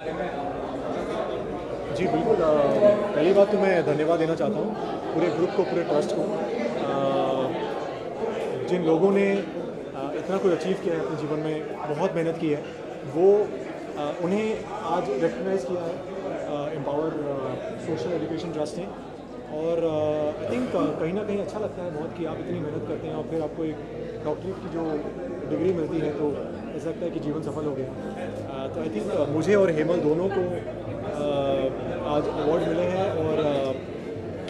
जी बिल्कुल। पहली बात तो मैं धन्यवाद देना चाहता हूँ पूरे ग्रुप को, पूरे ट्रस्ट को। जिन लोगों ने इतना कुछ अचीव किया है अपने जीवन में, बहुत मेहनत की है, वो उन्हें आज रिकग्नाइज़ किया है एम्पावर सोशल एजुकेशन ट्रस्ट ने। और आई थिंक कहीं ना कहीं अच्छा लगता है बहुत कि आप इतनी मेहनत करते हैं और फिर आपको एक डॉक्टरेट की जो डिग्री मिलती है तो ऐसा लगता है कि जीवन सफल हो गया। तो आई थिंक मुझे और हेमल दोनों को आज अवार्ड मिले हैं। और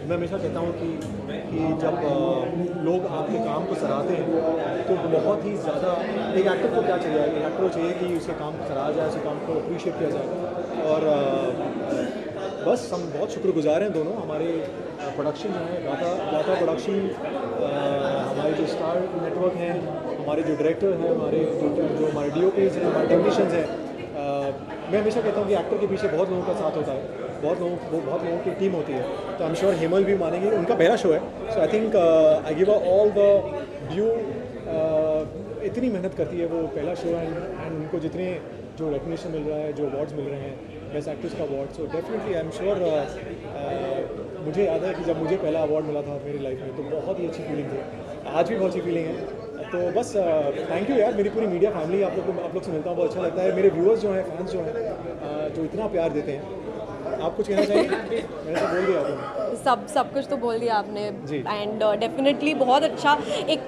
मैं हमेशा कहता हूँ कि जब लोग आपके काम को सराहते हैं तो बहुत ही ज़्यादा, एक एक्टर को क्या चाहिए, एक एक्टर को चाहिए कि उसके काम को सराहा जाए, उसके काम को अप्रिशिएट किया जाए। और बस हम बहुत शुक्रगुजार हैं दोनों। हमारे प्रोडक्शन जो है गाता प्रोडक्शन, हमारे जो स्टार नेटवर्क हैं, हमारे जो डायरेक्टर हैं, हमारे जो हमारे DOPs हैं, हमारे टेक्नीशियंस हैं। मैं हमेशा कहता हूँ कि एक्टर के पीछे बहुत लोगों का साथ होता है, बहुत लोगों की टीम होती है। तो आई एम श्योर हेमल भी मानेंगे, उनका पहला शो है। So I think I give all the due. इतनी मेहनत करती है वो, पहला शो है, एंड उनको जितने जो रिकग्निशन मिल रहा है, जो अवार्ड्स मिल रहे हैं, बेस्ट एक्ट्रेस का award. So definitely I am sure, मुझे याद है कि जब मुझे पहला अवार्ड मिला था मेरी लाइफ में तो बहुत ही अच्छी फीलिंग थी, आज भी बहुत अच्छी फीलिंग है। तो बस थैंक यू यार, मेरी पूरी मीडिया फैमिली, आप लोग से मिलता हूँ, बहुत अच्छा लगता है। मेरे व्यूअर्स जो हैं, फैंस जो हैं, जो इतना प्यार देते हैं। आप कुछ कहना चाहिए? मैंने तो बोल दिया आपने। सब कुछ तो बोल दिया आपने। एंड डेफिनेटली बहुत अच्छा, एक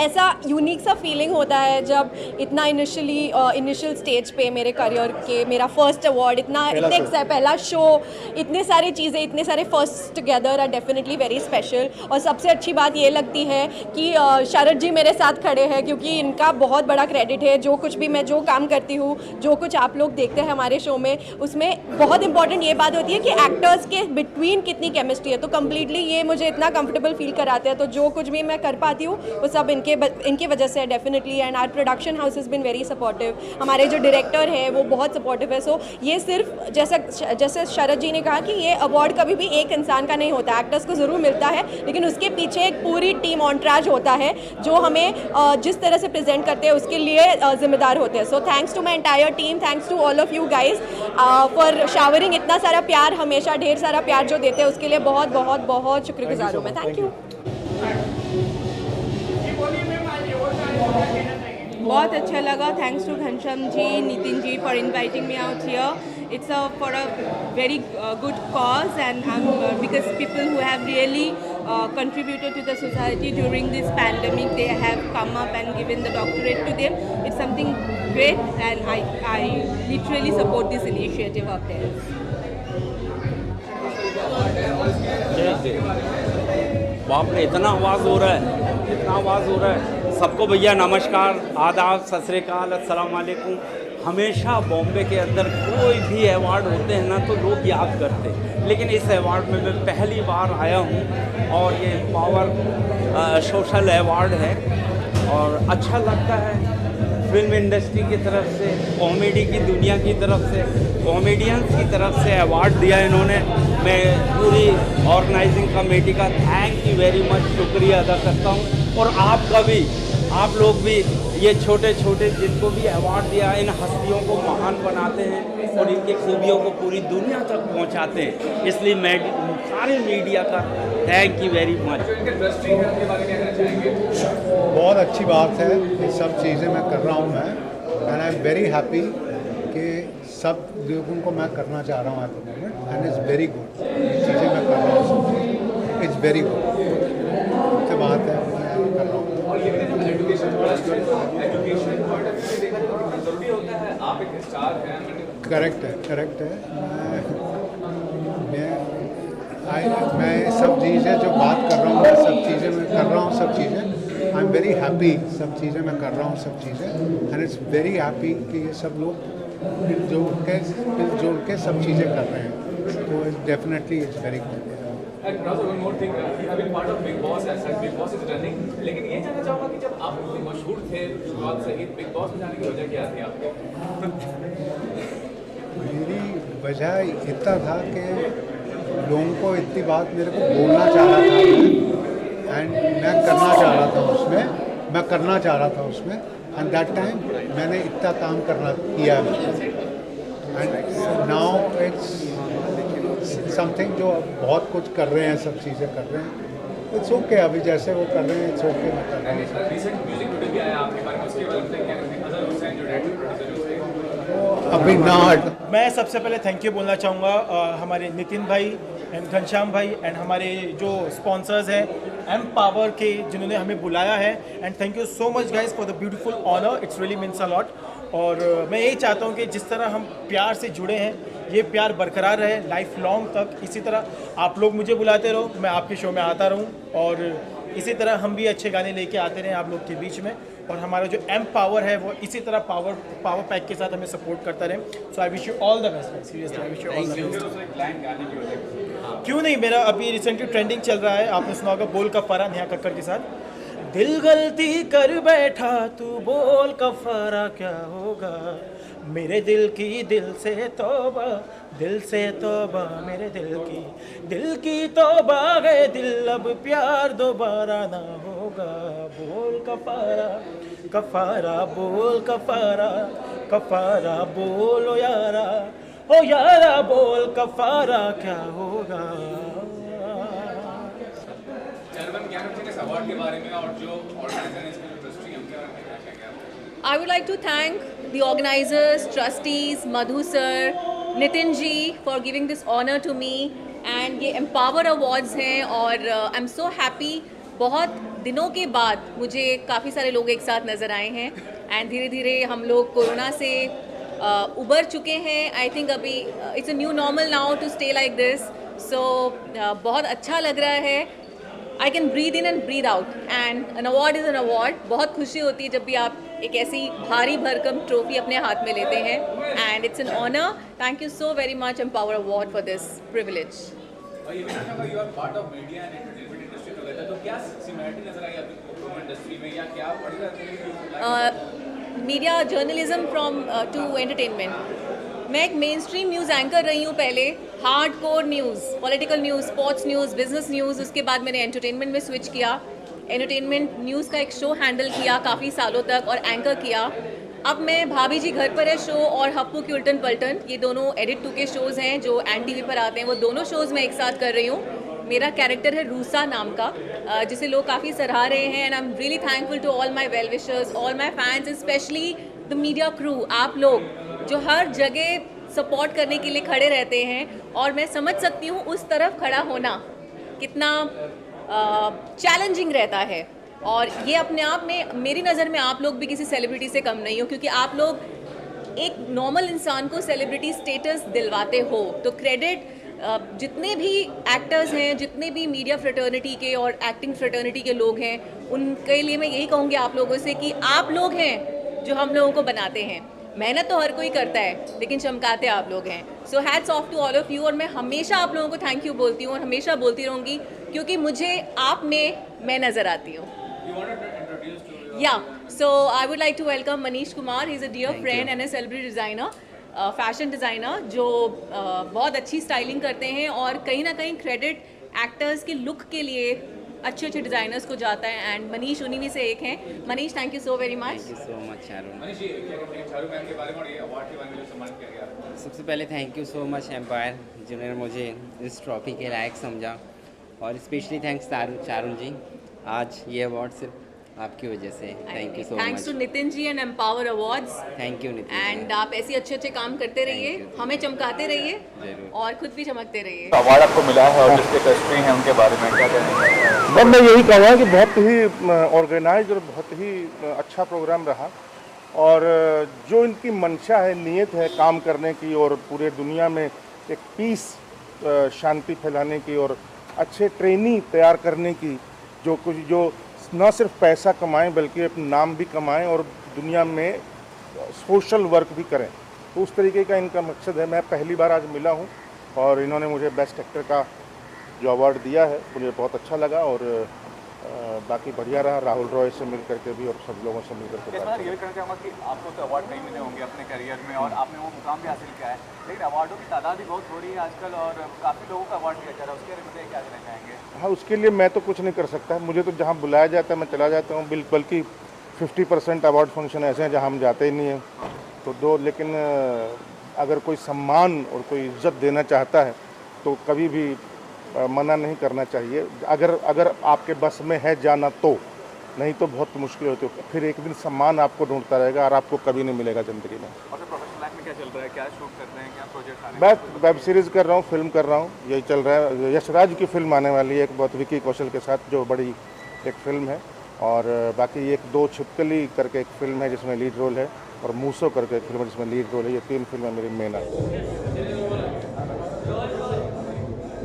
ऐसा यूनिक सा फीलिंग होता है जब इतना इनिशियल स्टेज पे मेरे करियर के मेरा फर्स्ट अवार्ड, पहला शो, इतने सारी चीज़ें, इतने सारे first together are definitely very special. और सबसे अच्छी बात ये लगती है कि शरद जी मेरे साथ खड़े हैं, क्योंकि इनका बहुत बड़ा क्रेडिट है। जो कुछ भी मैं जो काम करती हूँ, जो कुछ आप लोग देखते हैं हमारे शो में, उसमें बहुत इंपॉर्टेंट ये बात होती है कि एक्टर्स के बिटवीन कितनी केमिस्ट्री है। तो कम्प्लीटली ये मुझे इतना कंफर्टेबल फील कराते हैं। तो जो कुछ भी मैं कर पाती हूँ वो सब इनकी वजह से definitely. And our production house is been very supportive. हमारे जो डायरेक्टर है वो बहुत सपोर्टिव है। सो ये सिर्फ जैसे शरद जी ने कहा कि ये अवार्ड कभी भी एक इंसान का नहीं होता, एक्टर्स को ज़रूर मिलता है, लेकिन उसके पीछे एक पूरी टीम ऑनट्राज होता है जो हमें जिस तरह से प्रेजेंट करते हैं उसके लिए जिम्मेदार होते हैं। So thanks to my entire team, thanks to all of you guys for showering इतना सारा प्यार, हमेशा ढेर सारा प्यार जो देते हैं उसके लिए बहुत बहुत बहुत शुक्रगुजार हूँ मैं। Thank you. बहुत अच्छा लगा। Thanks to Ghanshyam ji, Nitin ji for inviting me out here. It's for a very good cause, and because people who have really contributed to the society during this pandemic, they have come up and given the doctorate to them. It's something great, and I literally support this initiative of theirs. बाप रे, इतना आवाज़ हो रहा है, इतना आवाज़ हो रहा है। सबको भैया नमस्कार, आदाब, सत श्री अकाल, अस्सलाम वालेकुम। हमेशा बॉम्बे के अंदर कोई भी अवार्ड होते हैं ना तो लोग याद करते हैं, लेकिन इस अवार्ड में मैं पहली बार आया हूँ और ये पावर सोशल अवार्ड है और अच्छा लगता है। फिल्म इंडस्ट्री की तरफ से, कॉमेडी की दुनिया की तरफ से, कॉमेडियंस की तरफ से अवार्ड दिया इन्होंने। मैं पूरी ऑर्गेनाइजिंग कमेटी का थैंक यू वेरी मच शुक्रिया अदा करता हूँ। और आपका भी, आप लोग भी ये छोटे छोटे जिनको भी अवार्ड दिया, इन हस्तियों को महान बनाते हैं और इनकी खूबियों को पूरी दुनिया तक पहुंचाते हैं। इसलिए मैं सारे मीडिया का थैंक यू वेरी मच। बहुत अच्छी बात है, ये सब चीज़ें मैं कर रहा हूँ मैं, and I am very happy कि सब लोगों को मैं करना चाह रहा हूँ at the moment, and it's very good. चीज़ें मैं कर रहा हूँ, इट्स वेरी गुड। अच्छी बात है, मैं कर रहा हूँ। करेक्ट है। मैं सब चीज़ें जो बात कर रहा हूँ, मैं सब चीज़ें मैं कर रहा हूँ, सब चीज़ें आई एम वेरी हैप्पी, सब चीज़ें मैं कर रहा हूँ, सब चीज़ें, एंड इट्स वेरी हैप्पी कि ये सब लोग मिलजुल के सब चीज़ें कर रहे हैं। तो definitely it's very good. And also one more thing, you have been part of Big Boss, as such Big Boss is running. लेकिन ये जानना चाहूँगा कि जब आप इतने मशहूर थे शुरुआत से ही, Big Boss में जाने की वजह क्या थी आपको? मेरी वजह इतना था कि लोगों को इतनी बात मेरे को बोलना चाह रहा था, एंड मैं करना चाह रहा था उसमें, एंड दैट टाइम मैंने इतना काम किया। एंड नाउ इट्स समथिंग जो अब बहुत कुछ कर रहे हैं, सब चीज़ें कर रहे हैं, इट्स ओके अभी जैसे वो कर रहे हैं इट्स ओके मैं कर रहा हूँ। रिसेंट म्यूजिक वीडियो भी आया आपके बारे में, उसके बारे में क्या कहते हैं? अजहर हुसैन जो डायरेक्टर प्रोड्यूसर जो उसके अभी ना मैं सबसे पहले थैंक यू बोलना चाहूँगा हमारे नितिन भाई एंड घनश्याम भाई एंड हमारे जो स्पॉन्सर्स हैं एमपावर के, जिन्होंने हमें बुलाया है, and thank you so much guys for the beautiful honour, it's really means a lot. और मैं यही चाहता हूँ कि जिस तरह हम प्यार से जुड़े हैं ये प्यार बरकरार रहे लाइफ लॉन्ग तक। इसी तरह आप लोग मुझे बुलाते रहो, मैं आपके शो में आता रहूँ, और इसी तरह हम भी अच्छे गाने लेके आते रहें आप लोग के बीच में, और हमारा जो एमपावर है वो इसी तरह पावर पैक के साथ हमें सपोर्ट करता रहे। So I wish you all the best, seriously I wish you all the best. क्यों नहीं, मेरा अभी रिसेंटली ट्रेंडिंग चल रहा है, आपने सुना होगा बोल कफारा नेहा कक्कड़ के साथ। दिल गलती कर बैठा तू बोल कफारा क्या होगा, मेरे दिल की दिल से तौबा, दिल से तौबा, मेरे दिल की तौबा है, दिल अब प्यार दोबारा ना होगा। बोल कफारा कफारा बोल कफारा, कफारा बोलो यारा, ओ यारा बोल कफारा क्या होगा। चैरमैन ज्ञान जी के अवार्ड के बारे में और जो ऑर्गेनाइजर है इसकी जो ट्रस्टी है उनके बारे में क्या कहेंगे? I would like to thank the organizers, trustees, Madhu sir, Nitin ji for giving this honor to me, and ये Empower Awards हैं, और I'm so happy, बहुत दिनों के बाद मुझे काफ़ी सारे लोग एक साथ नज़र आए हैं, एंड धीरे धीरे हम लोग कोरोना से उबर चुके हैं। आई थिंक अभी it's a new normal now to stay like this, so बहुत अच्छा लग रहा है। I can breathe in and breathe out, and an award is an award. बहुत खुशी होती है जब भी आप एक ऐसी भारी भरकम ट्रॉफी अपने हाथ में लेते हैं, and it's an honour. Thank you so very much Empower Award for this privilege. और ये भी कहूँगा you are part of media and entertainment industry together, तो क्या सिमिलरिटी नजर आई आपको फिल्म इंडस्ट्री में, या क्या media journalism from to entertainment. मैं एक मेन स्ट्रीम न्यूज़ एंकर रही हूँ पहले, hardcore news, political news, sports news, business news, उसके बाद मैंने एंटरटेनमेंट में स्विच किया। एंटरटेनमेंट न्यूज़ का एक शो हैंडल किया काफ़ी सालों तक और एंकर किया। अब मैं भाभी जी घर पर है शो और हप्पू की उल्टन पलटन, ये दोनों एडिट 2 के शोज़ हैं जो एन टीवी पर आते हैं, वो दोनों शोज़ मैं एक साथ कर रही हूँ। मेरा कैरेक्टर है रूसा नाम का, जिसे लोग काफ़ी सराह रहे हैं, and I am really thankful to all my well wishers, all my fans, specially the media crew, आप लोग जो हर जगह सपोर्ट करने के लिए खड़े रहते हैं। और मैं समझ सकती हूँ उस तरफ खड़ा होना कितना चैलेंजिंग रहता है, और ये अपने आप में मेरी नज़र में आप लोग भी किसी सेलिब्रिटी से कम नहीं हो, क्योंकि आप लोग एक नॉर्मल इंसान को सेलिब्रिटी स्टेटस दिलवाते हो। तो क्रेडिट जितने भी एक्टर्स हैं, जितने भी मीडिया फ्रेटर्निटी के और एक्टिंग फ्रेटर्निटी के लोग हैं, उनके लिए मैं यही कहूँगी आप लोगों से कि आप लोग हैं जो हम लोगों को बनाते हैं। मेहनत तो हर कोई करता है, लेकिन चमकाते आप लोग हैं। So hats off to all of you, और मैं हमेशा आप लोगों को थैंक यू बोलती हूँ और हमेशा बोलती रहूँगी, क्योंकि मुझे आप में मैं नज़र आती हूँ। Yeah, so I would like to welcome Manish Kumar. He's a dear friend and a celebrity designer, fashion designer, जो बहुत अच्छी स्टाइलिंग करते हैं, और कहीं ना कहीं क्रेडिट एक्टर्स के लुक के लिए अच्छे अच्छे डिज़ाइनर्स को जाता है, एंड मनीष उन्हीं में से एक हैं। Manish, thank you so very much. Thank you so much Shahrukh. Manish ji, क्या कहते हैं शाहरुख खान के बारे में और ये अवार्ड के बारे में जो सम्मानित किया गया? सबसे पहले thank you so much empire, जिन्होंने मुझे इस ट्रॉफी के लायक समझा, और स्पेशली थैंक्स शाहरुख जी, आज ये अवार्ड सिर्फ आपकी वजह से। Thank you so much. Thanks to Nitin ji and Empower Awards. Thank you Nitin, and आप ऐसे अच्छे अच्छे काम करते रहिए, हमें चमकाते रहिए जरूर। और खुद भी चमकते रहिए। अवार्ड आपको मिला है और जिसके ट्रस्टी हैं उनके बारे में क्या कहना बस मैं यही कहूँगा कि बहुत ही ऑर्गेनाइज और बहुत ही अच्छा प्रोग्राम रहा, और जो इनकी मंशा है, नीयत है काम करने की और पूरे दुनिया में एक पीस, शांति फैलाने की और अच्छे ट्रेनी तैयार करने की, जो कुछ जो न सिर्फ पैसा कमाएं बल्कि अपना नाम भी कमाएं और दुनिया में सोशल वर्क भी करें, तो उस तरीके का इनका मकसद है। मैं पहली बार आज मिला हूं और इन्होंने मुझे बेस्ट एक्टर का जो अवार्ड दिया है मुझे बहुत अच्छा लगा, और बाकी बढ़िया रहा राहुल रॉय से मिल करके भी और सब लोगों से मिल करके। ये भी कहना चाहूँगा कि आपको तो अवार्ड नहीं मिले होंगे अपने करियर में और आपने वो मुकाम भी हासिल किया है, लेकिन अवार्डों की तादाद भी बहुत हो रही है आजकल और काफ़ी लोगों का अवार्ड दिया जा रहा है, उसके बारे में क्या कहना चाहेंगे? हाँ, उसके लिए मैं तो कुछ नहीं कर सकता, मुझे तो जहाँ बुलाया जाता है मैं चला जाता हूँ, बल्कि 50% अवार्ड फंक्शन ऐसे हैं जहाँ हम जाते ही नहीं हैं, तो लेकिन अगर कोई सम्मान और कोई इज्जत देना चाहता है तो कभी भी मना नहीं करना चाहिए। अगर आपके बस में है जाना तो, नहीं तो बहुत मुश्किल होती है। फिर एक दिन सम्मान आपको ढूंढता रहेगा और आपको कभी नहीं मिलेगा ज़िंदगी में। और प्रोफेशनल लाइफ में क्या चल रहा है, क्या शूट कर रहे हैं, क्या प्रोजेक्ट आने मैं वेब सीरीज़ कर रहा हूँ, फिल्म कर रहा हूँ, यही चल रहा है। यशराज की फिल्म आने वाली है एक बहुत, विकी कौशल के साथ, जो बड़ी एक फिल्म है। और बाकी एक 2 छिपकली करके एक फिल्म है जिसमें लीड रोल है, और मूसो करके एक फिल्म है जिसमें लीड रोल है। ये 3 फिल्में मेरी मेन है।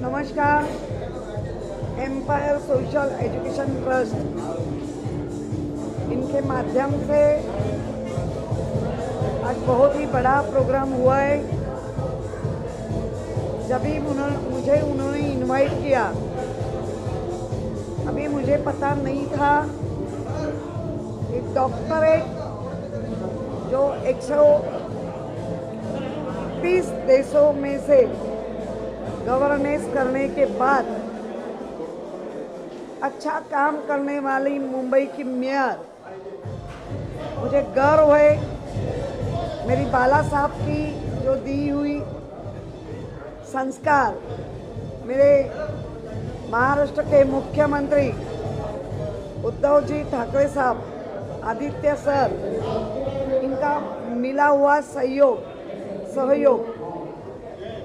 नमस्कार। एम्पायर सोशल एजुकेशन ट्रस्ट, इनके माध्यम से आज बहुत ही बड़ा प्रोग्राम हुआ है। जब भी मुझे उन्होंने इनवाइट किया, अभी मुझे पता नहीं था कि डॉक्टरेट जो 130 देशों में से गवर्नेंस करने के बाद अच्छा काम करने वाली मुंबई की मेयर, मुझे गर्व है मेरी बाला साहब की जो दी हुई संस्कार, मेरे महाराष्ट्र के मुख्यमंत्री उद्धव जी ठाकरे साहब, आदित्य सर, इनका मिला हुआ सहयोग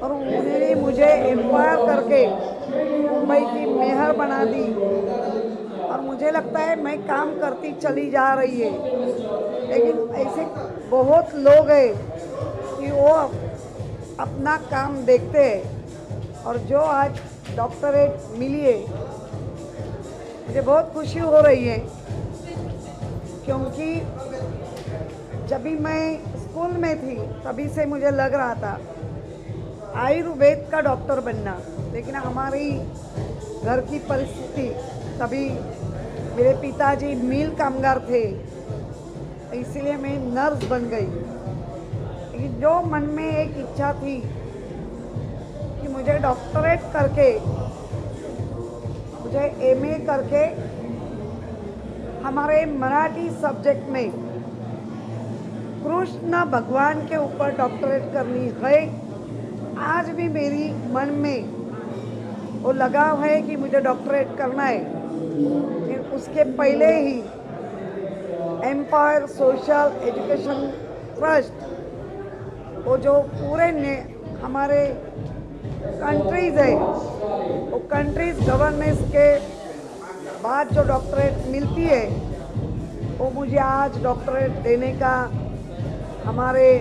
और उन्होंने मुझे एम्पायर करके मुंबई की मेयर बना दी। और मुझे लगता है मैं काम करती चली जा रही है, लेकिन ऐसे बहुत लोग हैं कि वो अपना काम देखते हैं। और जो आज डॉक्टरेट मिली है, मुझे बहुत खुशी हो रही है, क्योंकि जब भी मैं स्कूल में थी तभी से मुझे लग रहा था आयुर्वेद का डॉक्टर बनना, लेकिन हमारी घर की परिस्थिति, तभी मेरे पिताजी मिल कामगार थे, इसीलिए मैं नर्स बन गई। लेकिन जो मन में एक इच्छा थी कि मुझे डॉक्टरेट करके, मुझे एमए करके हमारे मराठी सब्जेक्ट में कृष्ण भगवान के ऊपर डॉक्टरेट करनी है। आज भी मेरी मन में वो लगाव है कि मुझे डॉक्टरेट करना है। लेकिन उसके पहले ही एम्पायर सोशल एजुकेशन ट्रस्ट, वो जो पूरे हमारे कंट्रीज़ है, वो कंट्रीज़ गवर्नेंस के बाद जो डॉक्टरेट मिलती है, वो मुझे आज डॉक्टरेट देने का, हमारे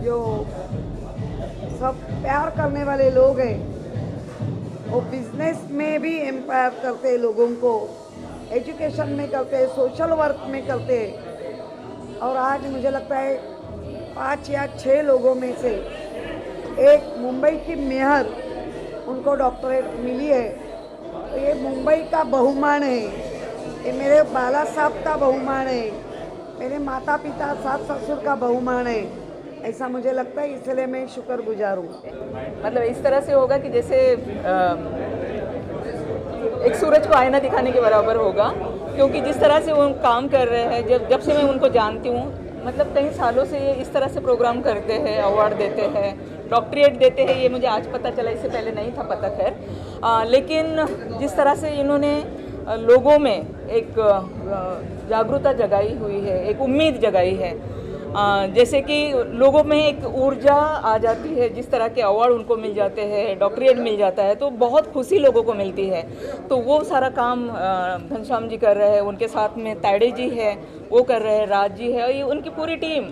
जो सब प्यार करने वाले लोग हैं, वो बिजनेस में भी एम्पायर करते हैं लोगों को, एजुकेशन में करते हैं, सोशल वर्क में करते हैं। और आज मुझे लगता है 5 या 6 लोगों में से एक मुंबई की मेयर, उनको डॉक्टरेट मिली है। तो ये मुंबई का बहुमान है, ये मेरे बाला साहब का बहुमान है, मेरे माता पिता सास ससुर का बहुमान है, ऐसा मुझे लगता है। इसलिए मैं शुक्रगुजार हूँ। मतलब इस तरह से होगा कि जैसे एक सूरज को आईना दिखाने के बराबर होगा, क्योंकि जिस तरह से वो काम कर रहे हैं, जब से मैं उनको जानती हूँ, मतलब कई सालों से ये इस तरह से प्रोग्राम करते हैं, अवार्ड देते हैं, डॉक्टरेट देते हैं। ये मुझे आज पता चला, इससे पहले नहीं था पता। खैर लेकिन जिस तरह से इन्होंने लोगों में एक जागरूकता जगाई हुई है, एक उम्मीद जगाई है, जैसे कि लोगों में एक ऊर्जा आ जाती है, जिस तरह के अवार्ड उनको मिल जाते हैं, डॉक्टरेट मिल जाता है, तो बहुत खुशी लोगों को मिलती है। तो वो सारा काम घनश्याम जी कर रहे हैं, उनके साथ में तायडे जी है, वो कर रहे हैं, राज जी है, और ये उनकी पूरी टीम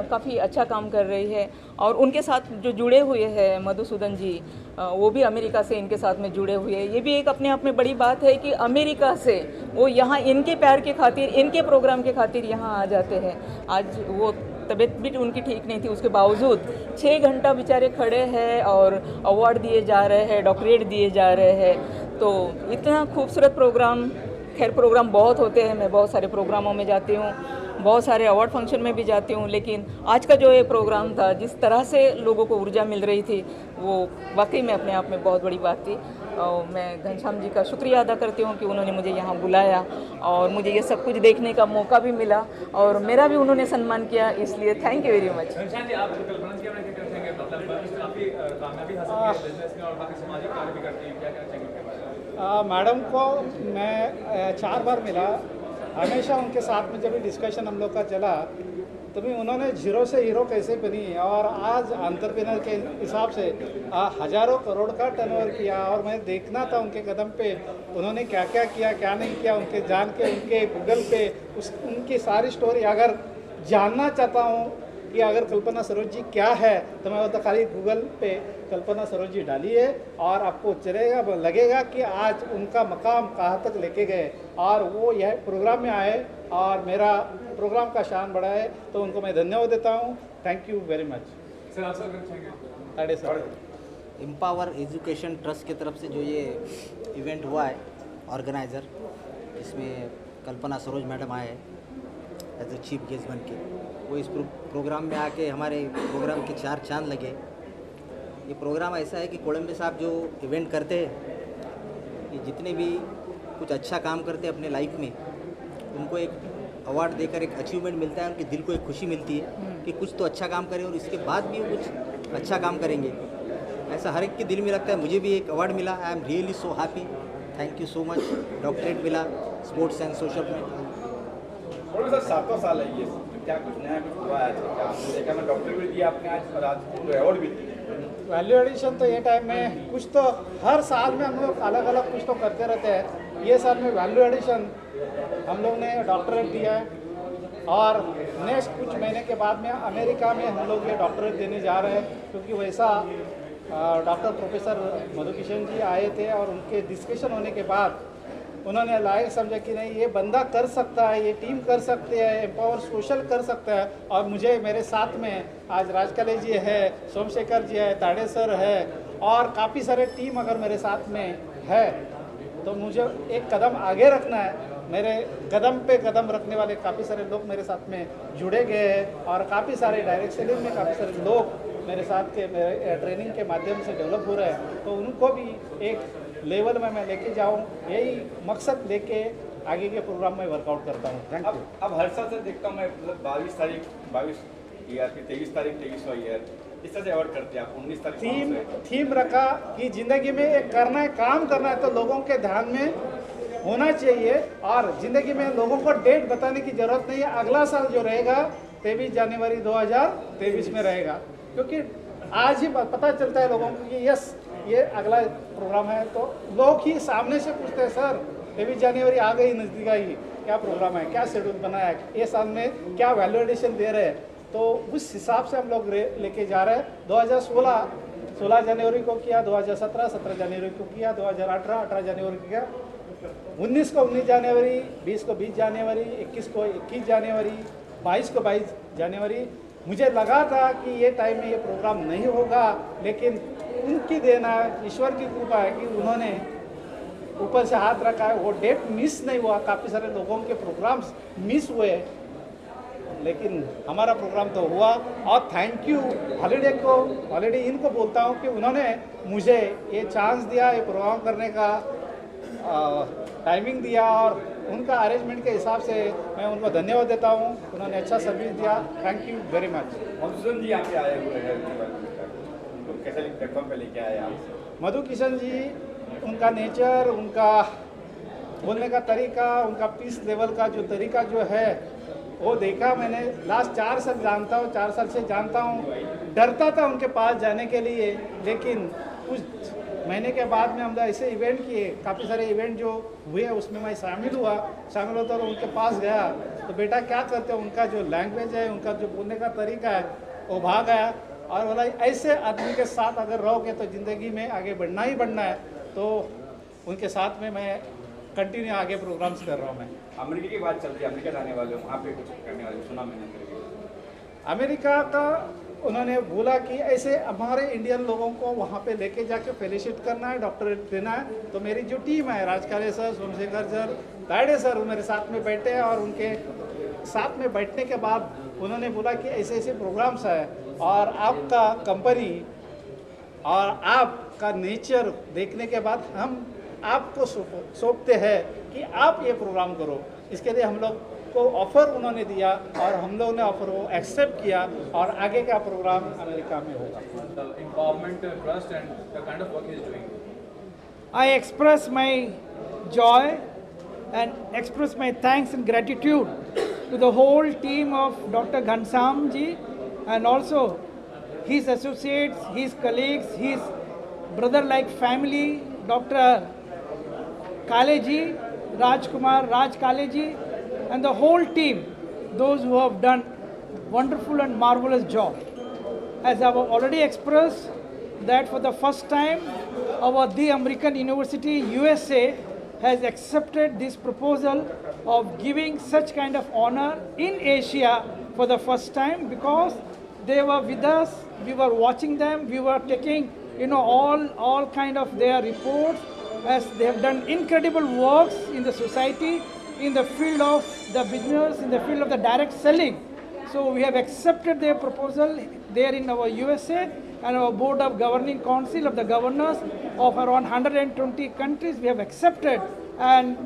काफ़ी अच्छा काम कर रही है। और उनके साथ जो जुड़े हुए हैं मधुसूदन जी, वो भी अमेरिका से इनके साथ में जुड़े हुए हैं। ये भी एक अपने आप में बड़ी बात है कि अमेरिका से वो यहाँ इनके प्यार के खातिर, इनके प्रोग्राम के खातिर यहाँ आ जाते हैं। आज वो तबीयत भी उनकी ठीक नहीं थी, उसके बावजूद 6 घंटा बेचारे खड़े हैं और अवार्ड दिए जा रहे हैं, डॉक्टरेट दिए जा रहे हैं। तो इतना खूबसूरत प्रोग्राम, खैर प्रोग्राम बहुत होते हैं, मैं बहुत सारे प्रोग्रामों में जाती हूँ, बहुत सारे अवार्ड फंक्शन में भी जाती हूँ, लेकिन आज का जो ये प्रोग्राम था, जिस तरह से लोगों को ऊर्जा मिल रही थी, वो वाकई में अपने आप में बहुत बड़ी बात थी। और मैं घनश्याम जी का शुक्रिया अदा करती हूँ कि उन्होंने मुझे यहाँ बुलाया और मुझे ये सब कुछ देखने का मौका भी मिला और मेरा भी उन्होंने सम्मान किया, इसलिए thank you very much. Ghanshyam ji, आप कल्पना जी क्या कहेंगे, मतलब काफ़ी कामयाबी हासिल की है बिजनेस में और काफ़ी सामाजिक कार्य भी करती है, क्या कहना चाहेंगे उनके बारे में? मैडम को मैं 4 बार मिला, हमेशा उनके साथ में जब भी डिस्कशन हम लोग का चला तो भी उन्होंने जीरो से हीरो कैसे बनी और आज एंटरप्रेन्योर के हिसाब से हज़ारों करोड़ का टर्नओवर किया। और मैं देखना था उनके कदम पे उन्होंने क्या क्या किया, क्या नहीं किया, उनके जान के उनके गूगल पे उनकी सारी स्टोरी अगर जानना चाहता हूँ कि अगर कल्पना सरोज जी क्या है तो मैं तो खाली गूगल पे कल्पना सरोज जी डालिए और आपको चलेगा लगेगा कि आज उनका मकाम कहाँ तक लेके गए और वो यह प्रोग्राम में आए और मेरा प्रोग्राम का शान बढ़ाए, तो उनको मैं धन्यवाद देता हूँ। Thank you very much. Sir आप सर कहना चाहेंगे? अरे सर, एम्पावर एजुकेशन ट्रस्ट की तरफ से जो ये इवेंट हुआ है ऑर्गेनाइज़र, इसमें कल्पना सरोज मैडम आए एज ए चीफ गेस्ट बन के, वो इस प्रोग्राम में आके हमारे प्रोग्राम के 4 चांद लगे। ये प्रोग्राम ऐसा है कि कोलंबे साहब जो इवेंट करते हैं, ये जितने भी कुछ अच्छा काम करते हैं अपने लाइफ में, उनको एक अवार्ड देकर एक अचीवमेंट मिलता है, उनके दिल को एक खुशी मिलती है कि कुछ तो अच्छा काम करें और इसके बाद भी वो कुछ अच्छा काम करेंगे। ऐसा हर एक के दिल में लगता है। मुझे भी एक अवार्ड मिला, आई am really so happy, thank you so much. Doctorate मिला स्पोर्ट्स एंड सोशल में। और सर 7वां साल है ये, क्या कुछ नया कुछ हुआ है? क्या आपने देखा? मैं डॉक्टर भी दिया आपने आज और आज अवार्ड भी दिया। वैल्यू एडिशन तो ये टाइम में कुछ तो हर साल में हम लोग अलग अलग कुछ तो करते रहते हैं। ये साल में वैल्यू एडिशन हम लोग ने डॉक्टरेट दिया है और नेक्स्ट कुछ महीने के बाद में अमेरिका में हम लोग ये डॉक्टरेट देने जा रहे हैं, क्योंकि वैसा डॉक्टर प्रोफेसर मधुकिशन जी आए थे और उनके डिस्कशन होने के बाद उन्होंने लायक समझा कि नहीं, ये बंदा कर सकता है, ये टीम कर सकते हैं, एम्पावर सोशल कर सकता है। और मुझे मेरे साथ में आज राजकले जी है, सोमशेखर जी है, ताड़े सर है और काफ़ी सारे टीम अगर मेरे साथ में है तो मुझे एक कदम आगे रखना है। मेरे कदम पे कदम रखने वाले काफ़ी सारे लोग मेरे साथ में जुड़े गए हैं और काफ़ी सारे डायरेक्ट सेलिंग में काफ़ी सारे लोग मेरे साथ के मेरे ट्रेनिंग के माध्यम से डेवलप हो रहे हैं, तो उनको भी एक लेवल में मैं लेके जाऊं, यही मकसद लेके आगे के प्रोग्राम में वर्कआउट करता हूं। Thank you. अब हर साल से देखता हूँ मैं, मतलब 22 तारीख 22 ईयर, फिर 23 तारीख 23वां ईयर, इस तरह से अवार्ड करते हैं आप। 19 तारीख थीम रखा कि ज़िंदगी में एक करना है, काम करना है, तो लोगों के ध्यान में होना चाहिए और ज़िंदगी में लोगों को डेट बताने की ज़रूरत नहीं है। अगला साल जो रहेगा 23 जनवरी 2023 में रहेगा, क्योंकि आज ही पता चलता है लोगों को कि यस ये अगला प्रोग्राम है। तो लोग ही सामने से पूछते हैं, सर 23 जनवरी आ गई, नज़दीक आई, क्या प्रोग्राम है, क्या शेड्यूल बनाया है, ये साल में क्या वैल्यू एडिशन दे रहे हैं, तो उस हिसाब से हम लोग लेके जा रहे हैं। 2016 जनवरी को किया, 2017 जनवरी को किया, 2018 जनवरी को किया, 19 को 19 जनवरी, 20 को 20 जनवरी, 21 को 21 जनवरी, 22 को 22 जनवरी। मुझे लगा था कि ये टाइम में ये प्रोग्राम नहीं होगा, लेकिन उनकी देना, ईश्वर की कृपा है कि उन्होंने ऊपर से हाथ रखा है, वो डेट मिस नहीं हुआ। काफ़ी सारे लोगों के प्रोग्राम्स मिस हुए, लेकिन हमारा प्रोग्राम तो हुआ। और थैंक यू हॉलीडे इनको बोलता हूँ कि उन्होंने मुझे ये चांस दिया, ये प्रोग्राम करने का टाइमिंग दिया और उनका अरेंजमेंट के हिसाब से मैं उनको धन्यवाद देता हूँ। उन्होंने अच्छा सर्विस दिया, थैंक यू वेरी मच। मधुकिशन जी यहाँ पे आए हुए हैं, उनको कैसे प्लेटफॉर्म पे लेके आए आप? मधुकिशन जी, उनका नेचर, उनका बोलने का तरीका, उनका पीस लेवल का जो तरीका जो है वो देखा मैंने। लास्ट 4 साल जानता हूँ, 4 साल से जानता हूँ। डरता था उनके पास जाने के लिए, लेकिन कुछ महीने के बाद में हम ऐसे इवेंट किए, काफ़ी सारे इवेंट जो हुए उसमें मैं शामिल होता तो उनके पास गया तो बेटा क्या करते हैं, उनका जो लैंग्वेज है, उनका जो बोलने का तरीका है वो भाग गया और बोला ऐसे आदमी के साथ अगर रहोगे तो ज़िंदगी में आगे बढ़ना ही बढ़ना है। तो उनके साथ में मैं कंटिन्यू आगे प्रोग्राम्स कर रहा हूँ। मैं अमेरिका की बात चलती है, अमेरिका जाने वाले हो, वहाँ पे कुछ करने वाले सुना मैंने। अमेरिका का उन्होंने बोला कि ऐसे हमारे इंडियन लोगों को वहाँ पे लेके जाके फेलोशिप करना है, डॉक्टरेट देना है। तो मेरी जो टीम है, राजकाले सर, सोमशेखर सर, ताड़े सर, मेरे साथ में बैठे हैं और उनके साथ में बैठने के बाद उन्होंने बोला कि ऐसे ऐसे प्रोग्राम्स है और आपका कंपनी और आप का नेचर देखने के बाद हम आपको सौंपते हैं कि आप ये प्रोग्राम करो। इसके लिए हम लोग को ऑफ़र उन्होंने दिया और हम लोगों ने ऑफ़र वो एक्सेप्ट किया और आगे का प्रोग्राम अमेरिका में होगा। Empowerment Trust and the kind of work he is doing. I express my joy and express my thanks and gratitude to the whole team of Dr. Ghanshyam ji and also his associates, his colleagues, his brother-like family, Dr. Kale ji, Raj Kale ji, and the whole team, those who have done wonderful and marvelous job. As I have already expressed that for the first time, the American University USA has accepted this proposal of giving such kind of honor in Asia for the first time, because they were with us, we were watching them, we were taking all kind of their reports, as they have done incredible works in the society, in the field of the business, in the field of the direct selling. So we have accepted their proposal there in our USA, and our Board of Governing Council of the governors of around 120 countries we have accepted, and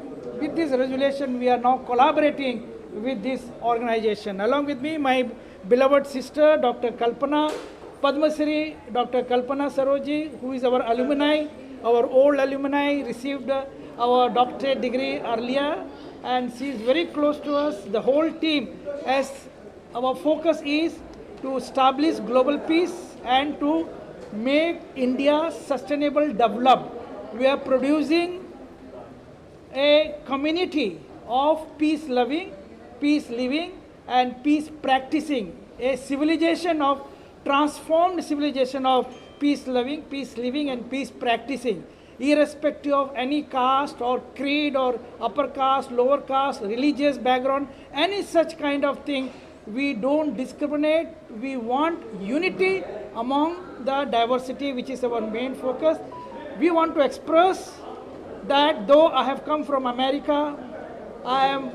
with this resolution we are now collaborating with this organization. Along with me, my beloved sister Dr. Kalpana Padma Shri, Dr. Kalpana Saroji, who is our alumni, our old alumni, received our doctorate degree earlier, and she is very close to us, the whole team, as our focus is to establish global peace and to make India sustainable developed. We are producing a community of peace loving, peace living and peace practicing, a civilization of transformed civilization of peace loving, peace living and peace practicing, irrespective of any caste or creed or upper caste, lower caste, religious background, any such kind of thing. We don't discriminate. We want unity among the diversity, which is our main focus. We want to express that though I have come from America, I am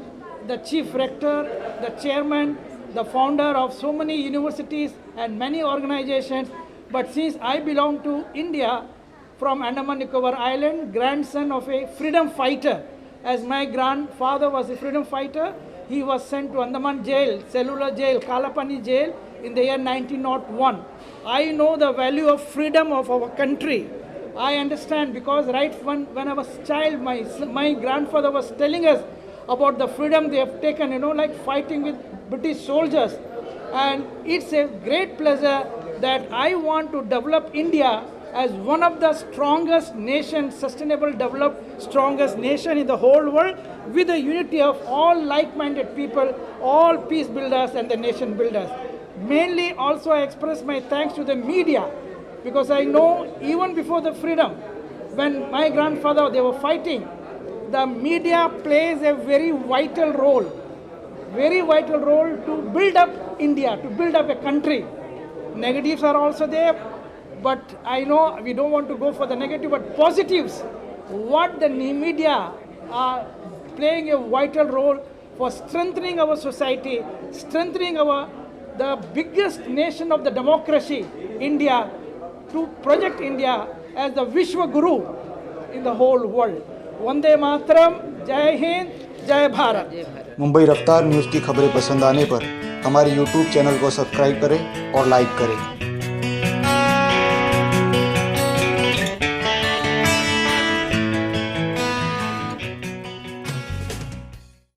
the chief rector, the chairman, the founder of so many universities and many organizations, but since I belong to India, from Andaman Nicobar Island, grandson of a freedom fighter, as my grandfather was a freedom fighter, he was sent to Andaman jail, cellular jail, Kalapani jail in the year 1901. I know the value of freedom of our country. I understand, because right when I was a child, my grandfather was telling us about the freedom they have taken, like fighting with British soldiers. And it's a great pleasure that I want to develop India as one of the strongest nations, sustainable developed, strongest nation in the whole world, with the unity of all like-minded people, all peace builders and the nation builders. Mainly also I express my thanks to the media, because I know even before the freedom, when my grandfather, they were fighting, the media plays a very vital role to build up India, to build up a country. Negatives are also there, but I know we don't want to go for the negative, but positives. What the media are playing a vital role for strengthening our society, strengthening the biggest nation of the democracy, India, to project India as the Vishwa Guru in the whole world. Vande Mataram, Jai Hind, Jai Bharat. Mumbai रफ्तार news की खबरें पसंद आने पर हमारे YouTube channel को subscribe करें और लाइक करें।